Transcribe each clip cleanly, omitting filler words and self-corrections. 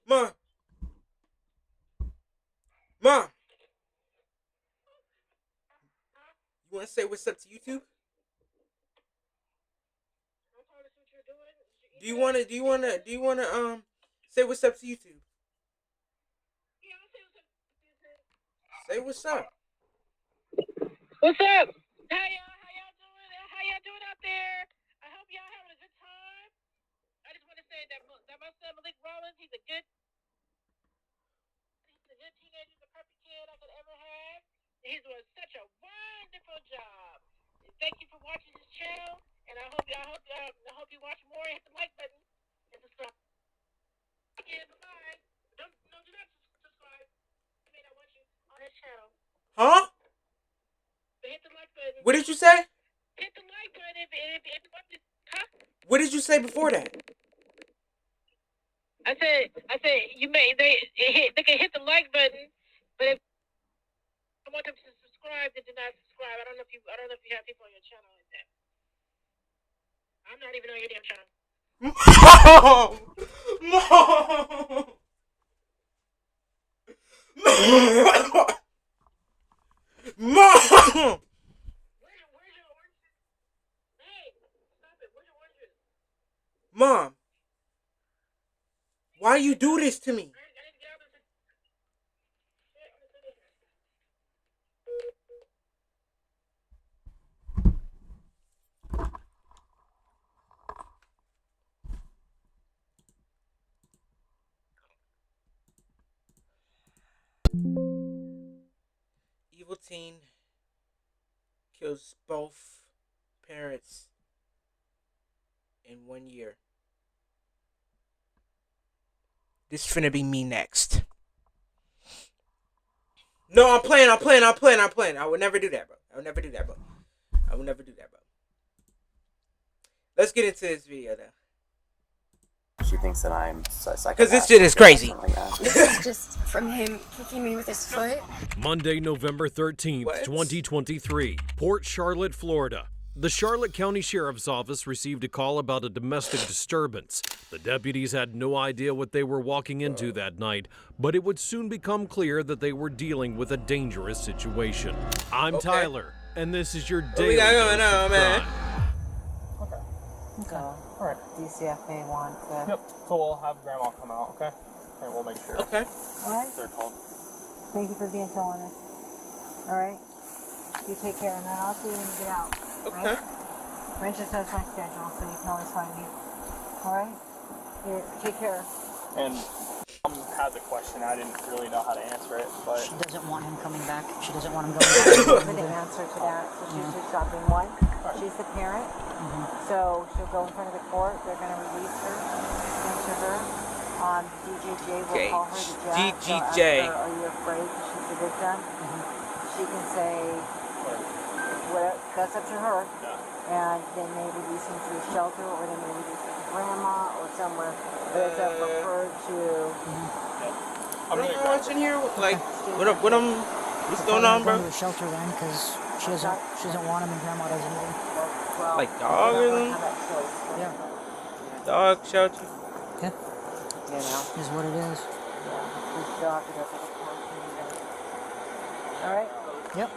Mom. Mom. You want to say what's up to YouTube? Do you wanna say what's up to YouTube? Say what's up. What's up? How y'all doing out there? I hope y'all having a good time. I just want to say that my son Malik Rollins, he's a good teenager, the perfect kid I could ever have. He's doing such a wonderful job. Thank you for watching this channel, and I hope you watch more. Hit the like button and subscribe. Yeah, bye. Do not subscribe. I mean, I want you on this channel. Huh? But hit the like button. What did you say? Hit the like button if you want to. Huh? What did you say before that? I said they can hit the like button, but if I want them to subscribe, they do not subscribe. I don't know if you have people on your channel like that. I'm not even on your damn channel. Mom! Where's your orange juice? Hey, stop it. Where's your orange juice? Mom, why you do this to me? Evil teen kills both parents in 1 year. This finna be me next. No, I'm playing. I would never do that, bro. I would never do that, bro. Let's get into this video, though. She thinks that I'm psychopath. Because this shit is crazy. This is just from him kicking me with his foot. Monday, November 13th, 2023, Port Charlotte, Florida. The Charlotte County Sheriff's Office received a call about a domestic disturbance. The deputies had no idea what they were walking into that night, but it would soon become clear that they were dealing with a dangerous situation. I'm Tyler, and this is your daily dose of crime. Okay. All right. DCF may want to. Yep. So we'll have Grandma come out, okay? And we'll make sure. Okay. All right. They're called. Thank you for being so honest. All right. You take care, and then I'll see you when you get out. Okay. Right? Rich just has my schedule, so you can always find me. All right. Here, take care. And has a question. I didn't really know how to answer it, but she doesn't want him coming back. She doesn't want him going back. With an answer to that, so she's just stopping one. She's the parent. So she'll go in front of the court. They're going to release her into her. DJJ will call her the judge. DJJ. Are you afraid because she's the victim? She can say, well, that's up to her. And they may release him to a shelter, or they may release him to grandma or somewhere. But it's up for her to. What am I watching here? Like, what's going on, bro? To a shelter then, because she doesn't want him, and grandma doesn't either. Well, like dog or something? Yeah. Dog shelter. Yeah. You know. Is what it is. Yeah. We still have to go for the court. All right. Yep.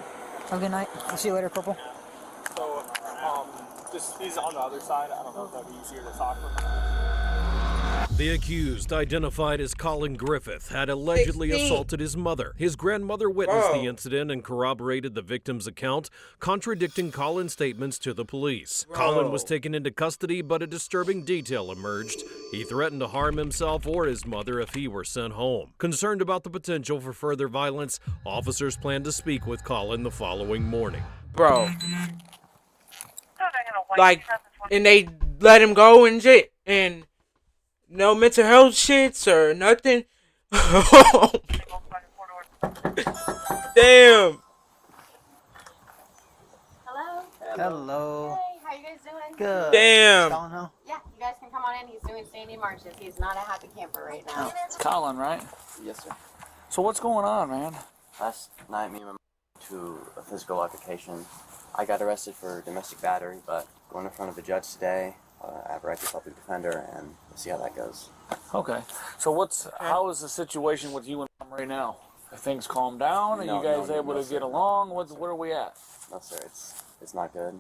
Have a good night. I'll see you later, Corporal. so he's on the other side. I don't know if that'd be easier to talk with. The accused, identified as Colin Griffith, had allegedly assaulted his mother. His grandmother witnessed the incident and corroborated the victim's account, contradicting Colin's statements to the police. Colin was taken into custody, but a disturbing detail emerged. He threatened to harm himself or his mother if he were sent home. Concerned about the potential for further violence, officers plan to speak with Colin the following morning. Bro. Like, and they let him go and shit, and no mental health shits or nothing. Damn. Hello? Hello. Hey, how you guys doing? Good. Damn. Colin, no? Yeah, you guys can come on in. He's doing standing marches. He's not a happy camper right now. It's Colin, right? Yes, sir. So what's going on, man? Last night, me and my mom went to a physical altercation. I got arrested for domestic battery, but going in front of the judge today, I have a right to public defender, and we'll see how that goes. Okay. So how is the situation with you and Mom right now? Are things calmed down? Are you guys able to get along? Where are we at? No, sir. It's not good.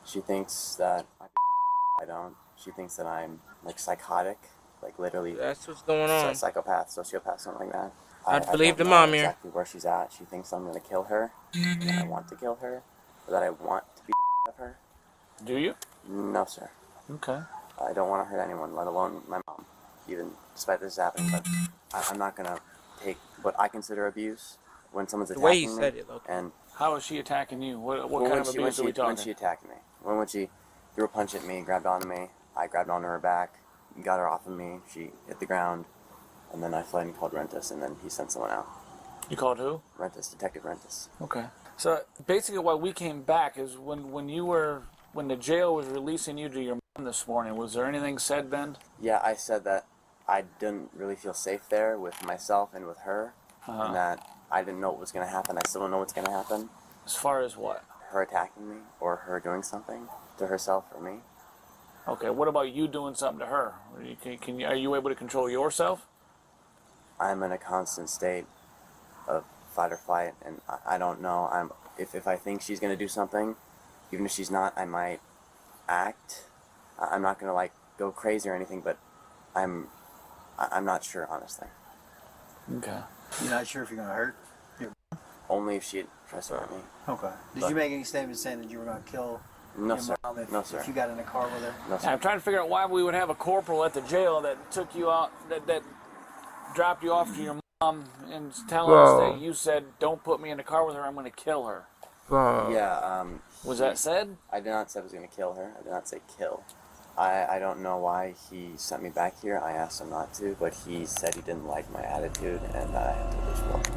She thinks that I don't. She thinks that I'm like psychotic, like literally. That's what's going on. Psychopath, sociopath, something like that. I believe the don't mom know here. exactly where she's at. She thinks I'm gonna kill her. That I want to kill her, or that I want to be of her. Do you? No, sir. Okay. I don't want to hurt anyone, let alone my mom. Even despite this happening, but I'm not gonna take what I consider abuse when someone's attacking The way you me. said it, look. And how is she attacking you? What when kind of abuse are we talking? When she attacked me, when she threw a punch at me, grabbed onto me, I grabbed onto her back, got her off of me. She hit the ground, and then I fled and called Rentis, and then he sent someone out. You called who? Rentis, Detective Rentis. Okay. So basically, why we came back is when the jail was releasing you to your mom this morning. Was there anything said then? Yeah, I said that I didn't really feel safe there with myself and with her, and that I didn't know what was going to happen. I still don't know what's going to happen. As far as what? Her attacking me, or her doing something to herself or me. Okay, what about you doing something to her? Are you able to control yourself? I'm in a constant state of fight or flight, and I don't know. If I think she's going to do something, even if she's not, I might act. I'm not going to like go crazy or anything, but I'm not sure, honestly. Okay. You're not sure if you're going to hurt? Only if she tries to hurt me. Okay. Did you make any statements saying that you were going to kill No, your sir. mom If you got in a car with her? No, sir. I'm trying to figure out why we would have a corporal at the jail that took you out, that dropped you off to your mom and telling us that you said, "Don't put me in the car with her. I'm going to kill her." Yeah. Was that said? I did not say I was going to kill her. I did not say kill. I don't know why he sent me back here. I asked him not to, but he said he didn't like my attitude and that I had to lose work.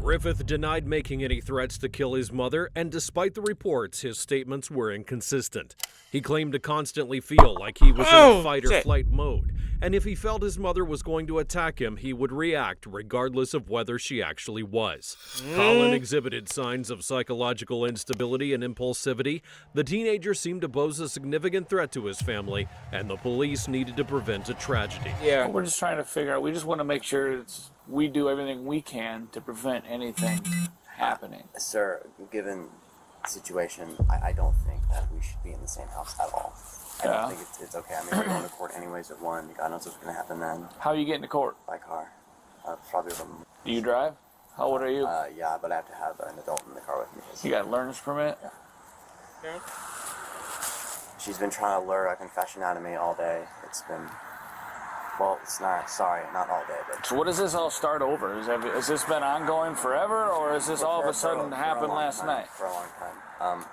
Griffith denied making any threats to kill his mother, and despite the reports, his statements were inconsistent. He claimed to constantly feel like he was in a fight-or-flight mode, and if he felt his mother was going to attack him, he would react regardless of whether she actually was. Colin exhibited signs of psychological instability and impulsivity. The teenager seemed to pose a significant threat to his family, and the police needed to prevent a tragedy. Yeah. We're just trying to figure out, we just want to make sure we do everything we can to prevent anything happening. Sir, given the situation, I don't think that we should be in the same house at all. I don't think it's okay. I mean, we're going to court anyways at 1. God knows what's going to happen then. How are you getting to court? By car. Probably with Do you drive? How old are you? Yeah, but I have to have an adult in the car with me. You got a learner's permit? Yeah. She's been trying to lure a confession out of me all day. It's been... Well, it's not, sorry, not all day, but... So what does this all start over? Has this been ongoing forever, or has this all of a sudden happened last night? For a long time.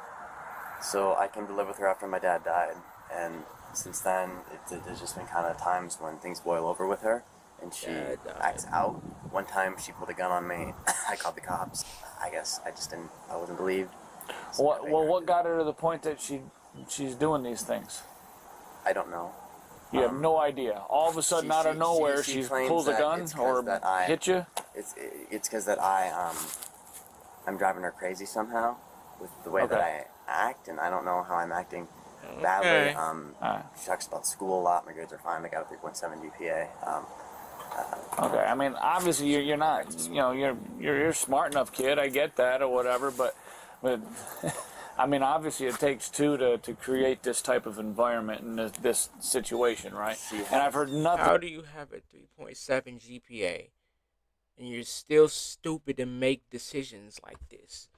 So I came to live with her after my dad died, and since then, there's just been kind of times when things boil over with her, and she acts out. One time, she pulled a gun on me. I called the cops. I guess I wasn't believed. So what got her to the point that she's doing these things? I don't know. You have no idea. All of a sudden, out of nowhere, she pulls a gun or hit you? It's because that I'm driving her crazy somehow with the way that I act, and I don't know how I'm acting badly. She talks about school a lot. My grades are fine. I got a 3.7 GPA. Okay, I mean, obviously you're not, you're a smart enough kid. I get that or whatever, but I mean, obviously it takes two to create this type of environment in this situation, right? And I've heard nothing. How do you have a 3.7 GPA and you're still stupid to make decisions like this?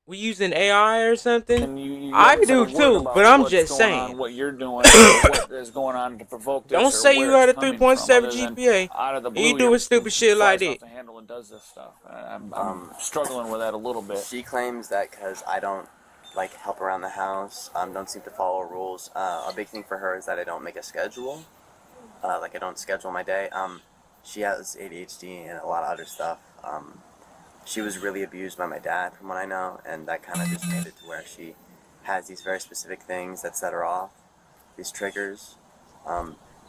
We using AI or something? You I do too, but I'm just saying. What you're doing, what is going on to provoke this? Don't say you got a 3.7 GPA. Out of the blue, you doing stupid shit like that. Handle and does this stuff. I'm struggling with that a little bit. She claims that because I don't like help around the house, don't seem to follow rules. A big thing for her is that I don't make a schedule. Like I don't schedule my day. She has ADHD and a lot of other stuff. She was really abused by my dad, from what I know, and that kind of just made it to where she has these very specific things that set her off, these triggers.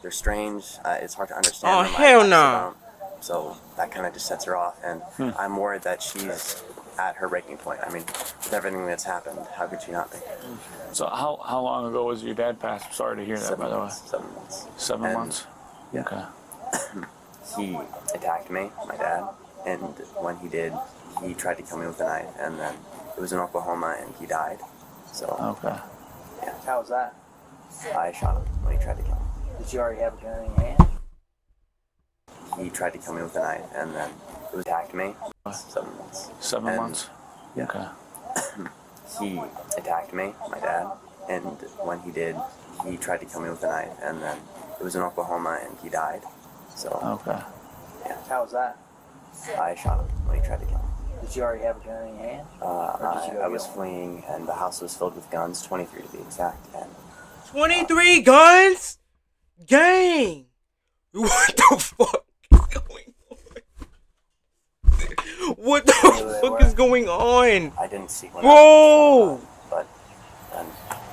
They're strange. It's hard to understand. Oh, hell no. So that kind of just sets her off, and I'm worried that she's at her breaking point. I mean, with everything that's happened, how could she not be? So how long ago was your dad passed? Sorry to hear that, by the way. 7 months. 7 months? Yeah. Okay. He attacked me, my dad, and when he did, he tried to kill me with a knife, and then it was in Oklahoma, and he died. So. Okay. Yeah. How was that? I shot him when he tried to kill me. Did you already have a gun in your hand? He tried to kill me with a knife, and then it was attacked me. 7 months. 7 months? Yeah. Okay. He attacked me, my dad, and when he did, he tried to kill me with a knife, and then it was in Oklahoma, and he died. So. Okay. Yeah. How was that? I shot him when he tried to kill me. Did you already have a gun in your hand? I was fleeing, and the house was filled with guns, 23 to be exact. And 23 guns? Gang! What the fuck is going on? What the fuck is going on? I didn't see one. Bro! But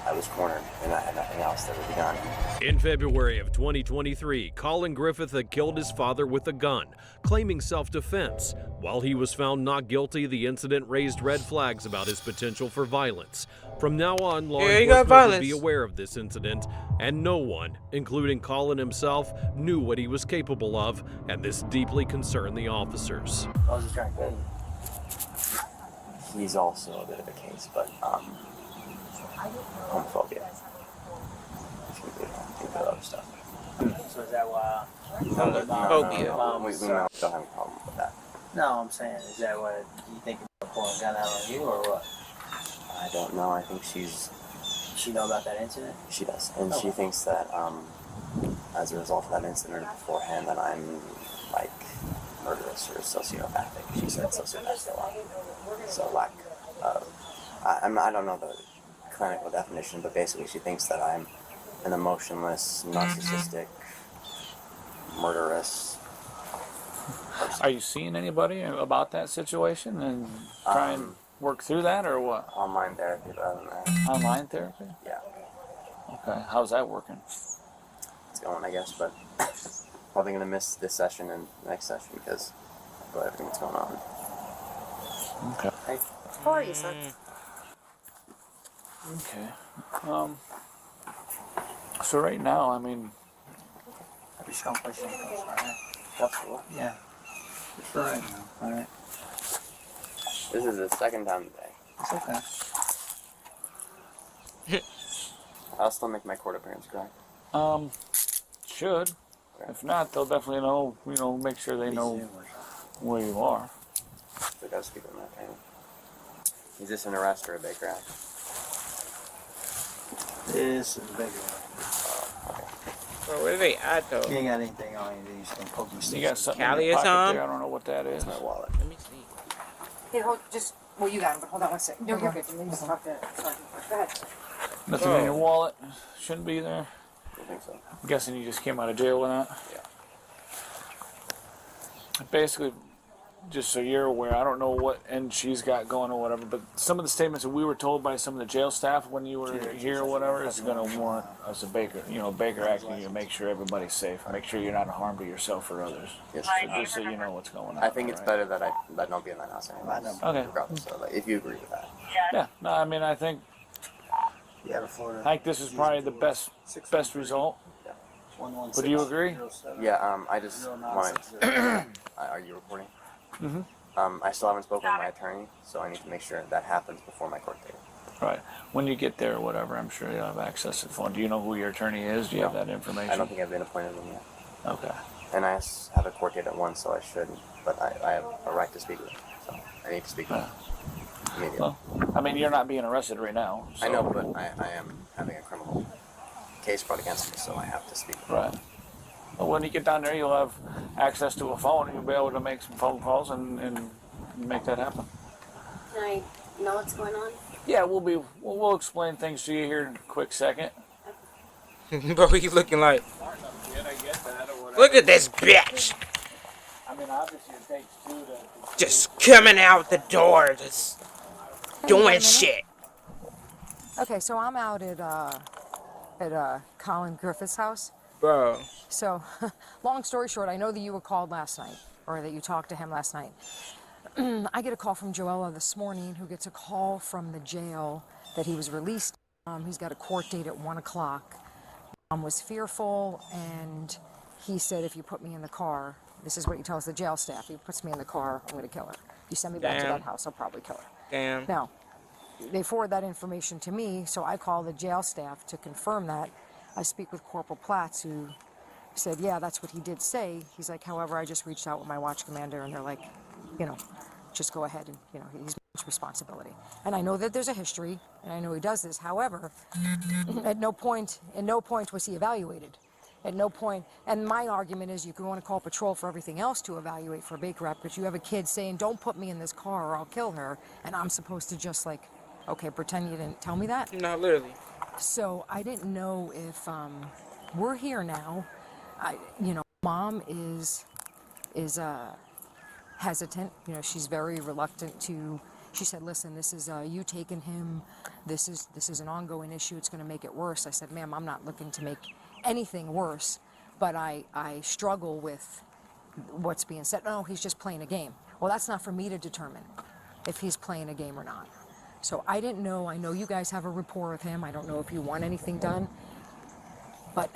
I was cornered, and I had nothing else that would be done. In February of 2023, Colin Griffith had killed his father with a gun, claiming self-defense. While he was found not guilty, the incident raised red flags about his potential for violence. From now on, law enforcement would be aware of this incident, and no one, including Colin himself, knew what he was capable of, and this deeply concerned the officers. I was just trying to kill you. He's also a bit of a case, but homophobia. Other stuff. So is that why? Homophobia. We don't have a problem with that. No, I'm saying, is that what you think about pulling a gun out on you, or what? I don't know. I think she know about that incident? She does, and she thinks that as a result of that incident beforehand, that I'm like murderous or sociopathic. She said sociopathic a lot. So lack of, I don't know the clinical definition, but basically she thinks that I'm an emotionless, narcissistic, murderous person. Are you seeing anybody about that situation and try and work through that, or what? Online therapy, but other than that. Online therapy? Yeah. Okay. How's that working? It's going, I guess, but probably going to miss this session and the next session because of everything that's going on. Okay. Hey. How are you, son? Okay. So right now, I mean, I'm just gonna push something else, alright? Yeah. Just for right now. Alright. This is the second time today. It's okay. I'll still make my court appearance, correct? should. Okay. If not, they'll definitely know, make sure they know where you are. So I gotta speak with my attorney. Is this an arrest or a Baker Act? This is a bigger one. Bro, where are they at though? You ain't got anything on you, you just gonna poke me. You got something in Cali your or pocket something? there? I don't know what that is. My wallet. Let me see. Hey, hold, well, you got him, but hold on one second. No, you're good. Let me just talk to Sergeant. Go ahead. Nothing in your wallet? Shouldn't be there. I think so. I'm guessing you just came out of jail with that? Yeah. Basically, just so you're aware, I don't know what end she's got going or whatever, but some of the statements that we were told by some of the jail staff when you were here or whatever is going to warrant us a Baker Act, you to make sure everybody's safe, make sure you're not a harm to yourself or others. Yes. So just so you know what's going on. I think it's better that I don't be in that house anymore. Okay. Regardless, so like, if you agree with that. Yeah. No, I mean, I think this is probably the best result. Would you agree? Yeah. I just wanted. Are you recording? Mm-hmm. I still haven't spoken with my attorney, so I need to make sure that happens before my court date. Right. When you get there or whatever, I'm sure you'll have access to the phone. Do you know who your attorney is? Do you have that information? I don't think I've been appointed with him yet. Okay. And I have a court date at 1, so I should, but I have a right to speak with him, so I need to speak with him immediately. Well, I mean, you're not being arrested right now. So. I know, but I am having a criminal case brought against me, so I have to speak with him. Right. Well, when you get down there, you'll have access to a phone, and you'll be able to make some phone calls and make that happen. Can I know what's going on? Yeah, we'll explain things to you here in a quick second. Bro, he's looking like. Look at this bitch. I mean, obviously it takes two to. Just coming out the door, just doing shit. Okay, so I'm out at Colin Griffith's house. Bro. So, long story short, I know that you were called last night, or that you talked to him last night. I get a call from Joella this morning, who gets a call from the jail that he was released. He's got a court date at 1 o'clock. Mom was fearful, and he said, if you put me in the car, this is what he tells the jail staff, if he puts me in the car, I'm going to kill her. If you send me back to that house, I'll probably kill her. Damn. Now, they forward that information to me, so I call the jail staff to confirm that. I speak with Corporal Platts, who said, yeah, that's what he did say. He's like, however, I just reached out with my watch commander, and they're like, you know, just go ahead and, you know, he's responsibility. And I know that there's a history, and I know he does this. However, at no point was he evaluated. At no point, and my argument is you can want to call patrol for everything else to evaluate for a Baker Act, but you have a kid saying, don't put me in this car or I'll kill her, and I'm supposed to just like, okay, pretend you didn't tell me that? No, literally. So I didn't know if, we're here now. Mom is hesitant. You know, she's very reluctant to. She said, "Listen, this is you taking him. This is an ongoing issue. It's going to make it worse." I said, "Ma'am, I'm not looking to make anything worse, but I struggle with what's being said. No, he's just playing a game. Well, that's not for me to determine if he's playing a game or not. So I didn't know. I know you guys have a rapport with him. I don't know if you want anything done, but."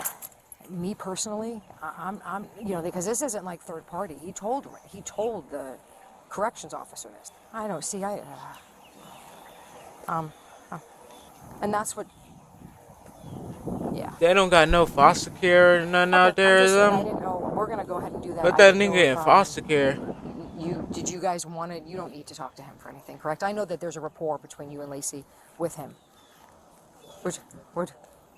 Me personally, I'm because this isn't like third party. He told the corrections officer this. I don't see. And that's what. Yeah. They don't got no foster care or nothing out there. I didn't know. We're gonna go ahead and do that. Put that nigga in foster care. Did you guys want to? You don't need to talk to him for anything, correct? I know that there's a rapport between you and Lacey with him.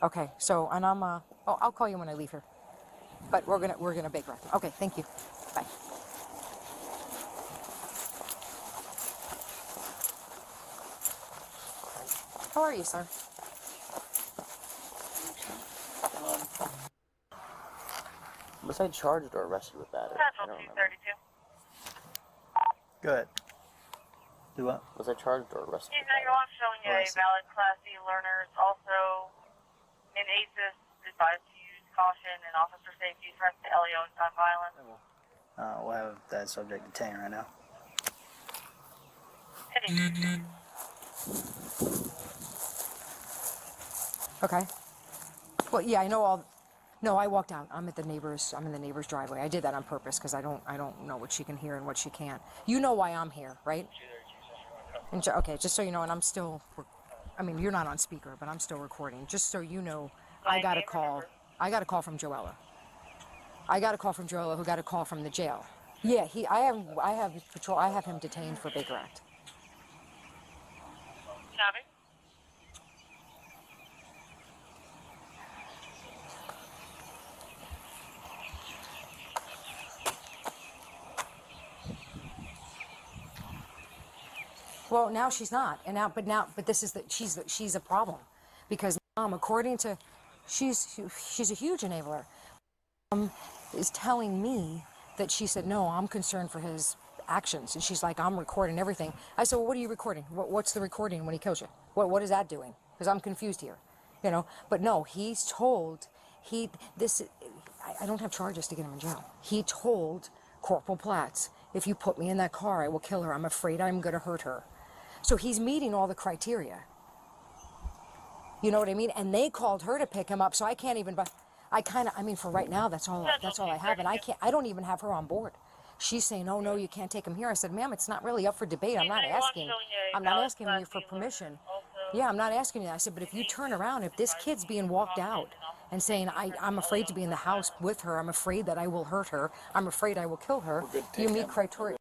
Okay. So, and I'm I'll call you when I leave here. But we're gonna bake right. Okay, thank you. Bye. How are you, sir? Was I charged or arrested with that? I don't remember. Go ahead. Do what? Was I charged or arrested? You're off showing a valid Class C learners. Also, in ACES, advised to use caution and officer safety, threats to LEO and nonviolence. We'll have that subject detained right now. Okay. Well, yeah, I know all. No, I walked out. I'm in the neighbor's driveway. I did that on purpose because I don't know what she can hear and what she can't. You know why I'm here, right? Okay, just so you know, and I'm still. I mean, you're not on speaker, but I'm still recording. Just so you know, I got a call from Joella. I got a call from Joella, who got a call from the jail. Yeah, I have patrol. I have him detained for Baker Act. Copy. Well, now she's not, but this is she's a problem, because Mom, according to, she's a huge enabler. Is telling me that she said, no, I'm concerned for his actions, and she's like, I'm recording everything. I said, well, what are you recording? What's the recording when he kills you? What is that doing? Because I'm confused here, you know. But no, he's told I don't have charges to get him in jail. He told Corporal Platts, if you put me in that car, I will kill her. I'm afraid I'm going to hurt her. So he's meeting all the criteria. You know what I mean? And they called her to pick him up, so I can't even. For right now, that's all I have, and I don't even have her on board. She's saying, oh no, you can't take him here. I said, ma'am, it's not really up for debate. I'm not asking you for permission. Yeah, I'm not asking you that. I said, but if you turn around, if this kid's being walked out and saying, I'm afraid to be in the house with her, I'm afraid that I will hurt her, I'm afraid I will kill her, you meet criteria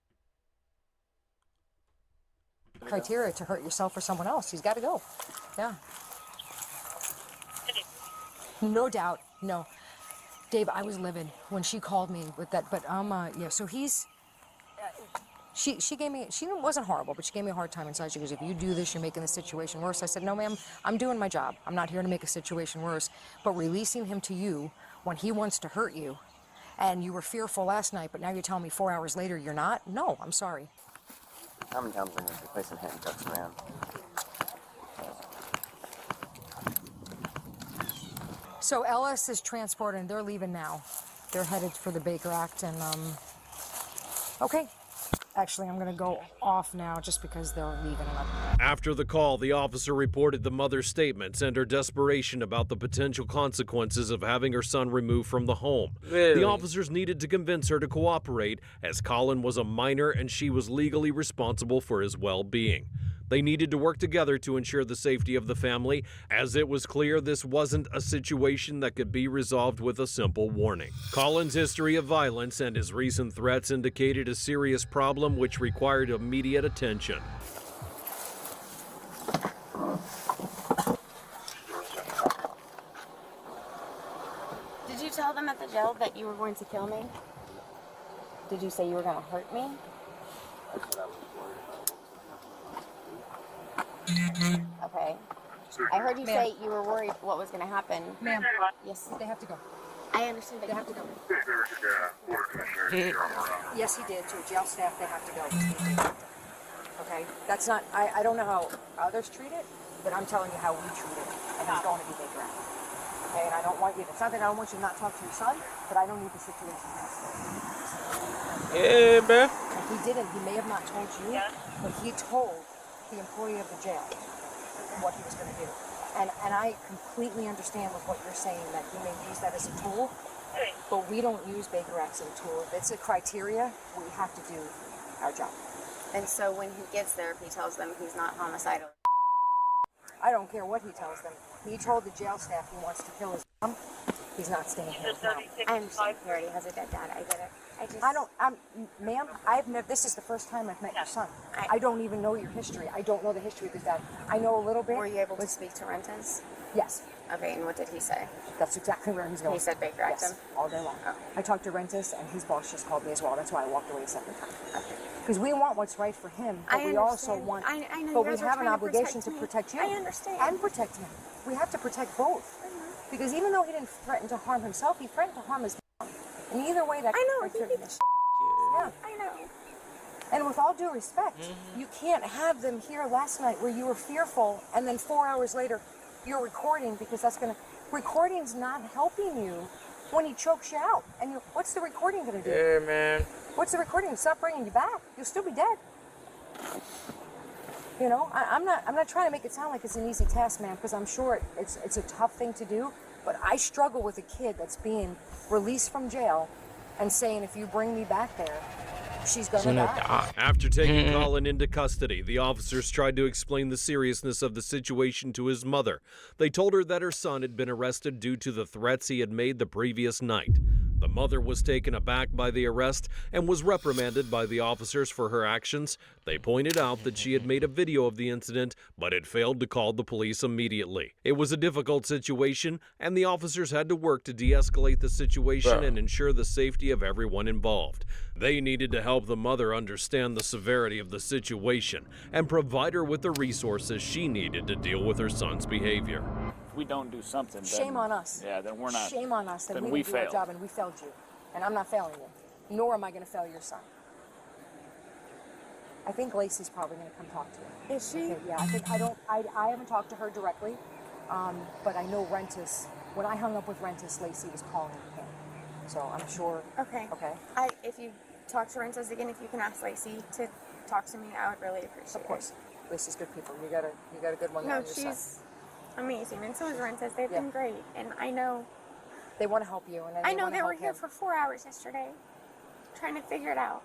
to hurt yourself or someone else. He's got to go. Yeah. No doubt. No. Dave, I was livid when she called me with that, but so he's, she wasn't horrible, but she gave me a hard time inside. She goes, if you do this, you're making the situation worse. I said, no, ma'am, I'm doing my job. I'm not here to make a situation worse, but releasing him to you when he wants to hurt you, and you were fearful last night, but now you're telling me 4 hours later you're not? No, I'm sorry. How many times am I going to be placing handcuffs, man? So Ellis is transported, and they're leaving now. They're headed for the Baker Act, and okay. Actually, I'm gonna go off now just because they're leaving. After the call, the officer reported the mother's statements and her desperation about the potential consequences of having her son removed from the home. Really? The officers needed to convince her to cooperate, as Colin was a minor and she was legally responsible for his well-being. They needed to work together to ensure the safety of the family, as it was clear this wasn't a situation that could be resolved with a simple warning. Colin's history of violence and his recent threats indicated a serious problem which required immediate attention. Did you tell them at the jail that you were going to kill me? Did you say you were going to hurt me? Okay. I heard you say you were worried what was going to happen. Ma'am. Yes. They have to go. I understand. They have to go. Yes, he did too. Jail staff, they have to go. Okay? That's not, I don't know how others treat it, but I'm telling you how we treat it. And he's going to be Baker Act. Okay? And I don't want you, it's not that I don't want you to not talk to your son, but I don't need the situation past Yeah, bro. And he didn't, he may have not told you, but he told the employee of the jail what he was going to do. And I completely understand with what you're saying, that he may use that as a tool, but we don't use Baker Acts as a tool. If it's a criteria, we have to do our job. And so when he gets there, if he tells them he's not homicidal. I don't care what he tells them. He told the jail staff he wants to kill his mom. He's not staying here now. I understand. He already has a dead dad. I get it. Ma'am, this is the first time I've met your son. I don't even know your history. I don't know the history of his dad. I know a little bit. Were you able to speak to Rentas? Yes. Okay, and what did he say? That's exactly where he's going. He said Baker Act him? Yes, all day long. Oh. I talked to Rentas, and his boss just called me as well. That's why I walked away a second time. Okay. Because we want what's right for him, but we also want. I know. But we have an obligation to protect you. I understand. And protect him. We have to protect both. Because even though he didn't threaten to harm himself, he threatened to harm his mom. And either way, that. I know. Yeah. I know. And with all due respect, you can't have them here last night where you were fearful, and then 4 hours later, you're recording, because that's gonna. Recording's not helping you when he chokes you out. And what's the recording gonna do? Yeah, man. What's the recording? It's not bringing you back. You'll still be dead. You know, I'm not trying to make it sound like it's an easy task, man, because I'm sure it's a tough thing to do. But I struggle with a kid that's being released from jail and saying, if you bring me back there, she's gonna die. After taking Colin into custody, the officers tried to explain the seriousness of the situation to his mother. They told her that her son had been arrested due to the threats he had made the previous night. The mother was taken aback by the arrest and was reprimanded by the officers for her actions. They pointed out that she had made a video of the incident, but had failed to call the police immediately. It was a difficult situation, and the officers had to work to de-escalate the situation and ensure the safety of everyone involved. They needed to help the mother understand the severity of the situation and provide her with the resources she needed to deal with her son's behavior. If we don't do something, Shame on us. Yeah, then we're not. Shame on us that then we didn't do our failed. job and we failed you. And I'm not failing you. Nor am I going to fail your son. I think Lacey's probably going to come talk to you. Is she? Okay, yeah, I haven't talked to her directly, but I know Rentas. When I hung up with Rentas, Lacey was calling him. So I'm sure. Okay. Okay. If you talk to Rentas again, if you can ask Lacey to talk to me, I would really appreciate it. Of course. Lacey's good people. You got a good one there No, on your side. she's amazing, and so is Rentas. They've been great, and I know. They want to help you, and I know want to they were help here him. for 4 hours yesterday, trying to figure it out.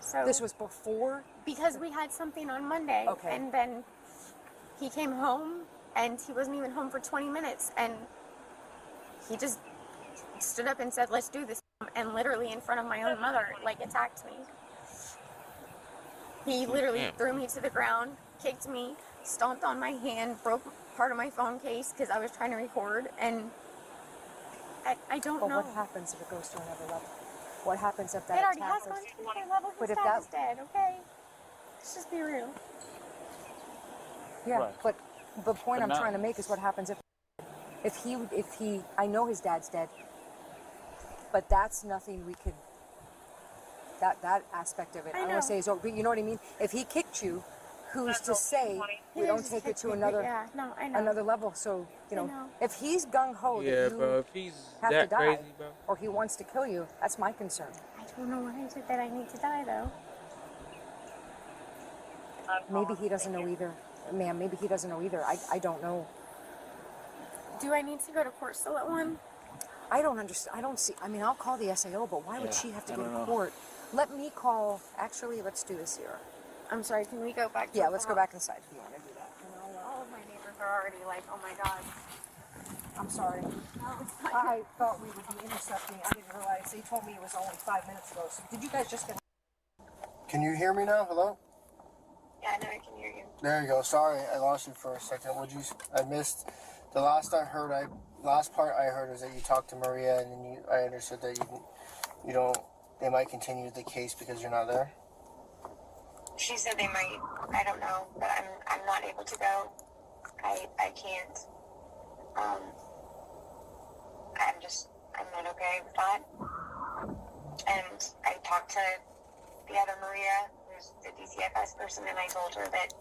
So This was before. because we had something on Monday, Okay. and then he came home, and he wasn't even home for 20 minutes, and he just stood up and said, "Let's do this," and literally in front of my own mother, like, attacked me. He literally threw me to the ground, kicked me, stomped on my hand, broke part of my phone case because I was trying to record, and I don't But know. what happens if it goes to another level? What happens if that It already attack has goes- gone to another level. But His if dad's that- dead, okay? Let's just be real. Yeah, Right. but the point But I'm now- trying to make is what happens if he I know his dad's dead, but that's nothing we could. That aspect of it, I I know. want to say is, but you know what I mean. If he kicked you, who's to say we don't just take it kicked to me, another yeah, no, I know. another level? So you I know, know. if he's gung ho Yeah, that you bro. If he's have to that die, crazy, bro. or he wants to kill you, that's my concern. I don't know why I said that I need to die, though. Maybe he doesn't know either. Ma'am, maybe he doesn't know either. I don't know. Do I need to go to court still at 1? I don't understand. I don't see. I mean, I'll call the SAO, but why would she have to go to court? Let me call. Actually, let's do this here. I'm sorry, can we go back to Yeah, let's go back inside if you want to do that. All of my neighbors are already like, oh my god. I'm sorry. I thought we would be intercepting. I didn't realize. They told me it was only 5 minutes ago. So did you guys just get... Can you hear me now? Hello? Yeah, I know I can hear you. There you go. Sorry, I lost you for a second. I missed the last part I heard was that you talked to Maria, and then I understood that you don't. They might continue the case because you're not there. She said they might. I don't know, but I'm not able to go. I can't. I'm not okay with that. And I talked to the other Maria, who's the DCFS person, and I told her that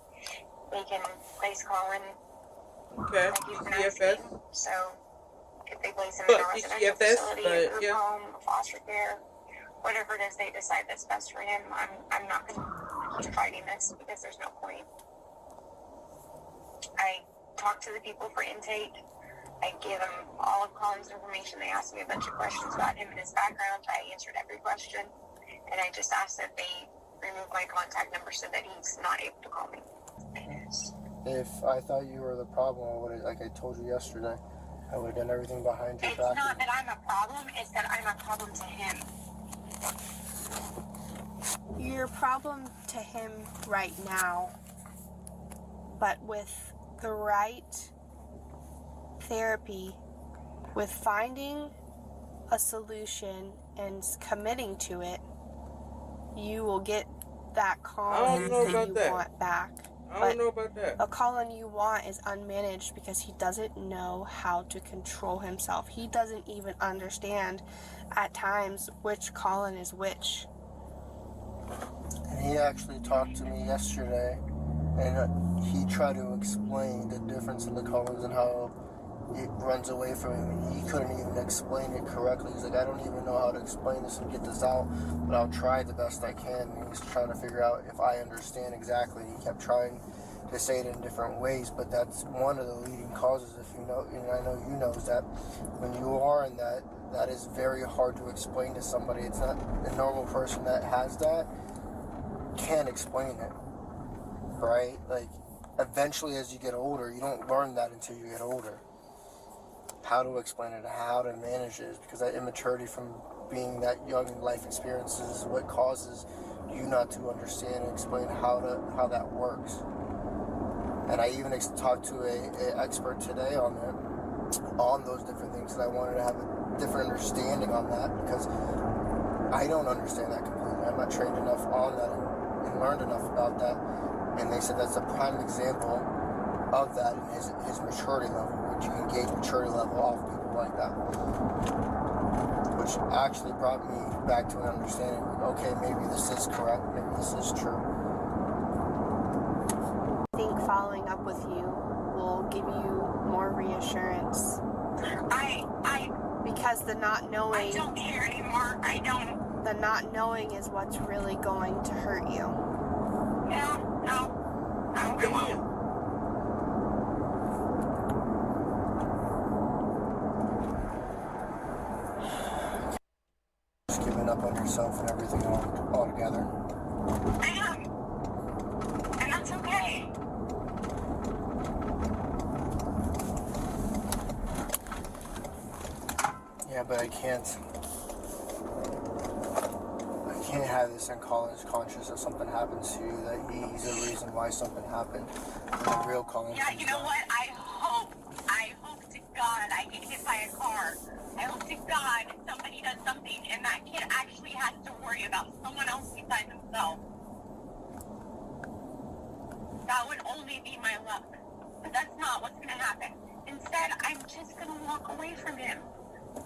they can place Colin. Okay, like he's been DCFS. asking. So if they place him in a residential DCFS, facility, a group home, a foster care, whatever it is they decide that's best for him, I'm not going to keep fighting this because there's no point. I talked to the people for intake. I gave them all of Colin's information. They asked me a bunch of questions about him and his background. I answered every question. And I just asked that they remove my contact number so that he's not able to call me. If I thought you were the problem, I would have, like I told you yesterday, I would have done everything behind your back. It's not that I'm a problem, it's that I'm a problem to him. You're a problem to him right now, but with the right therapy, with finding a solution and committing to it, you will get that Colin that you want back. I don't know about that. A Colin you want is unmanaged because he doesn't know how to control himself. He doesn't even understand at times which Colin is which. And he actually talked to me yesterday, and he tried to explain the difference in the Collins and how it runs away from him. And he couldn't even explain it correctly. He's like, I don't even know how to explain this and get this out, but I'll try the best I can. And he's trying to figure out if I understand exactly. He kept trying to say it in different ways, but that's one of the leading causes. If you know, and I know you know, is that when you are in that is very hard to explain to somebody. It's not a normal person that has that can't explain it, right? Like, eventually as you get older, you don't learn that until you get older. How to explain it, how to manage it, because that immaturity from being that young in life experiences is what causes you not to understand and explain how that works. And I even talked to a expert today on those different things, and I wanted to have a different understanding on that because I don't understand that completely. I'm not trained enough on that and learned enough about that. And they said that's a prime example of that in his maturity level, which you can gauge maturity level off people like that. Which actually brought me back to an understanding, okay, maybe this is correct, maybe this is true. I think following up with you will give you more reassurance. Because the not knowing... I don't care anymore. I don't... The not knowing is what's really going to hurt you. No. I won't. Just giving up on yourself and everything all together. I am. And that's okay. Yeah, but I can't have this in college conscious if something happens to you, that he's the reason why something happened. And the real college. Yeah, you know what? I hope to God I get hit by a car. I hope to God somebody does something and that kid actually has to worry about someone else besides himself. That would only be my luck. But that's not what's going to happen. Instead, I'm just going to walk away from him.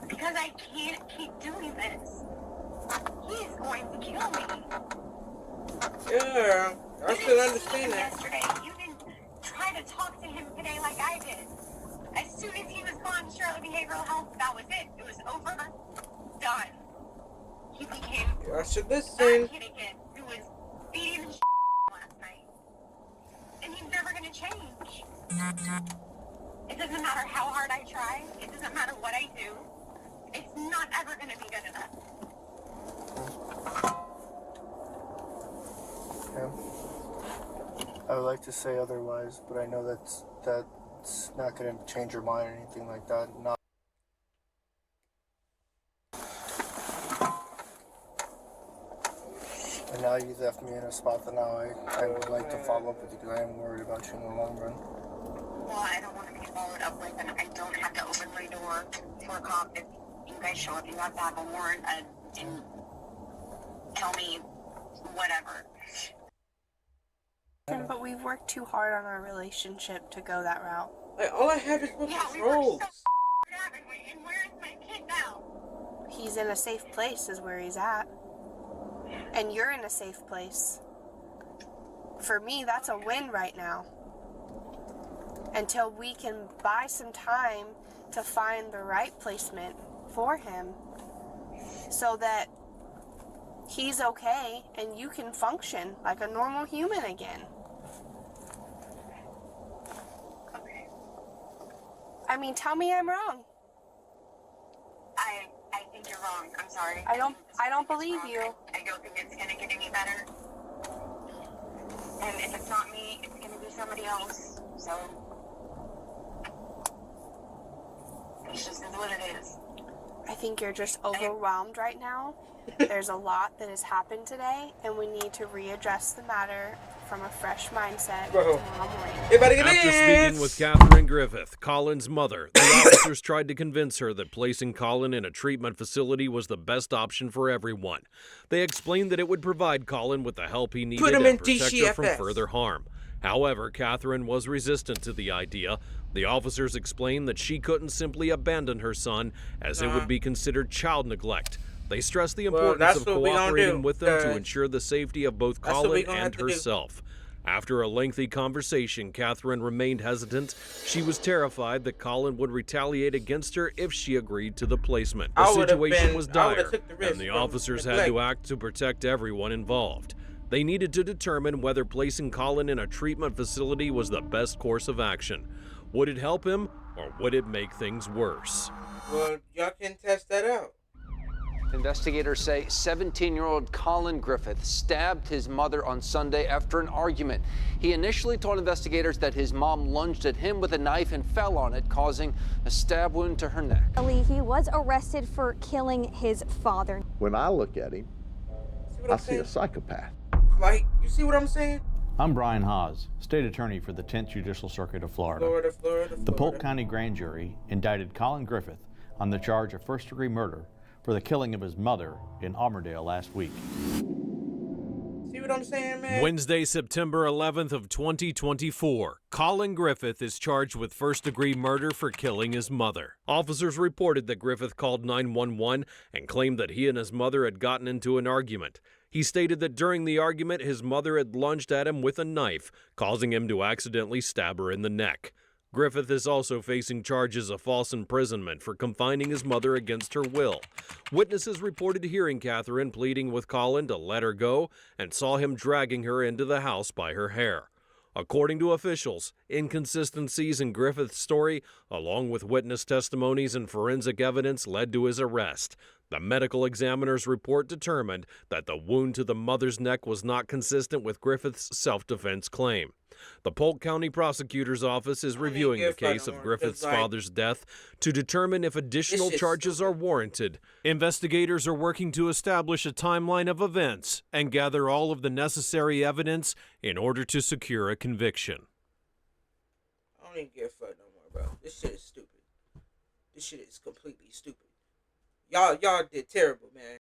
Because I can't keep doing this. He's going to kill me. Yeah, I still understand that. Yesterday, you didn't try to talk to him today like I did. As soon as he was gone to Charlotte Behavioral Health, that was it. It was over. Done. He became I should listen. that kid again who was beating the last night. to change. It doesn't matter how hard I try. It doesn't matter what I do. It's not ever going to be good enough. Yeah. I would like to say otherwise, but I know that's not going to change your mind or anything like that. Not. And now you left me in a spot that now I would like to follow up with you because I am worried about you in the long run. Well, I don't want to be followed up with, and I don't have to open my door for a cop if you guys show up. You have to have a warrant and tell me whatever. But we've worked too hard on our relationship to go that route. Like, all I have is controls. And where is my kid now? He's in a safe place is where he's at. And you're in a safe place. For me, that's a win right now. Until we can buy some time to find the right placement for him so that he's okay and you can function like a normal human again. Okay. I mean, tell me I'm wrong. I think you're wrong. I'm sorry. I don't believe you. I don't think it's gonna get any better. And if it's not me, it's gonna be somebody else. So it's just is what it is. I think you're just overwhelmed right now. There's a lot that has happened today, and we need to readdress the matter from a fresh mindset tomorrow morning. After speaking with Catherine Griffith, Colin's mother, the officers tried to convince her that placing Colin in a treatment facility was the best option for everyone. They explained that it would provide Colin with the help he needed and protect her from further harm. However, Catherine was resistant to the idea. The officers explained that she couldn't simply abandon her son, as it would be considered child neglect. They stressed the importance of cooperating with them to ensure the safety of both Colin and herself. After a lengthy conversation, Catherine remained hesitant. She was terrified that Colin would retaliate against her if she agreed to the placement. The situation was dire, and the officers had to act to protect everyone involved. They needed to determine whether placing Colin in a treatment facility was the best course of action. Would it help him, or would it make things worse? Well, y'all can test that out. Investigators say 17-year-old Colin Griffith stabbed his mother on Sunday after an argument. He initially told investigators that his mom lunged at him with a knife and fell on it, causing a stab wound to her neck. He was arrested for killing his father. When I look at him, I see a psychopath. Like, you see what I'm saying? I'm Brian Haas, State Attorney for the 10th Judicial Circuit of Florida. The Polk County Grand Jury indicted Colin Griffith on the charge of first-degree murder for the killing of his mother in Armourdale last week. See what I'm saying, man? Wednesday, September 11th of 2024, Colin Griffith is charged with first-degree murder for killing his mother. Officers reported that Griffith called 911 and claimed that he and his mother had gotten into an argument. He stated that during the argument, his mother had lunged at him with a knife, causing him to accidentally stab her in the neck. Griffith is also facing charges of false imprisonment for confining his mother against her will. Witnesses reported hearing Catherine pleading with Colin to let her go and saw him dragging her into the house by her hair. According to officials, inconsistencies in Griffith's story, along with witness testimonies and forensic evidence, led to his arrest. The medical examiner's report determined that the wound to the mother's neck was not consistent with Griffith's self-defense claim. The Polk County Prosecutor's Office is reviewing the case of Griffith's father's death to determine if additional charges are warranted. Investigators are working to establish a timeline of events and gather all of the necessary evidence in order to secure a conviction. I don't even give a fuck no more, bro. This shit is stupid. This shit is completely stupid. Y'all did terrible, man.